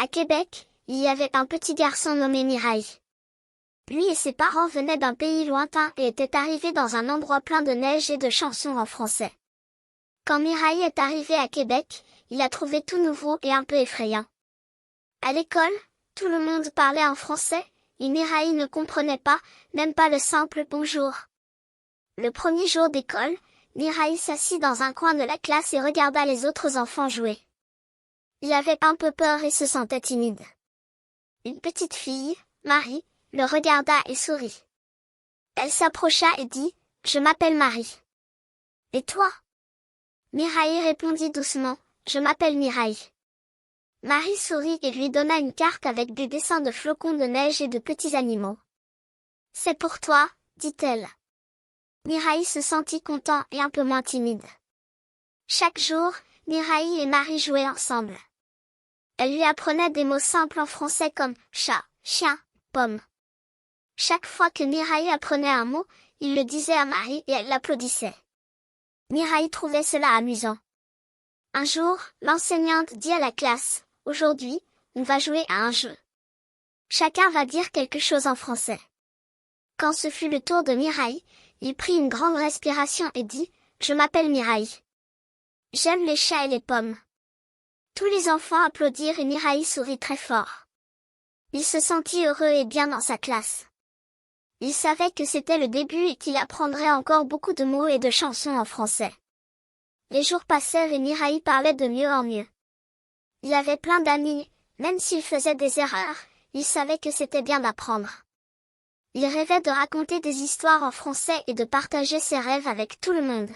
À Québec, il y avait un petit garçon nommé Mirail. Lui et ses parents venaient d'un pays lointain et étaient arrivés dans un endroit plein de neige et de chansons en français. Quand Mirail est arrivé à Québec, il a trouvé tout nouveau et un peu effrayant. À l'école, tout le monde parlait en français, et Mirail ne comprenait pas, même pas le simple bonjour. Le premier jour d'école, Mirail s'assit dans un coin de la classe et regarda les autres enfants jouer. Il avait un peu peur et se sentait timide. Une petite fille, Marie, le regarda et sourit. Elle s'approcha et dit, « Je m'appelle Marie. »« Et toi ?» Mirail répondit doucement, « Je m'appelle Mirail. » Marie sourit et lui donna une carte avec des dessins de flocons de neige et de petits animaux. « C'est pour toi, » dit-elle. Mirail se sentit content et un peu moins timide. Chaque jour, Mirail et Marie jouaient ensemble. Elle lui apprenait des mots simples en français comme chat, chien, pomme. Chaque fois que Mirail apprenait un mot, il le disait à Marie et elle l'applaudissait. Mirail trouvait cela amusant. Un jour, l'enseignante dit à la classe, « Aujourd'hui, on va jouer à un jeu. Chacun va dire quelque chose en français. » Quand ce fut le tour de Mirail, il prit une grande respiration et dit, « Je m'appelle Mirail. J'aime les chats et les pommes. » Tous les enfants applaudirent et Mirail sourit très fort. Il se sentit heureux et bien dans sa classe. Il savait que c'était le début et qu'il apprendrait encore beaucoup de mots et de chansons en français. Les jours passèrent et Mirail parlait de mieux en mieux. Il avait plein d'amis, même s'il faisait des erreurs, il savait que c'était bien d'apprendre. Il rêvait de raconter des histoires en français et de partager ses rêves avec tout le monde.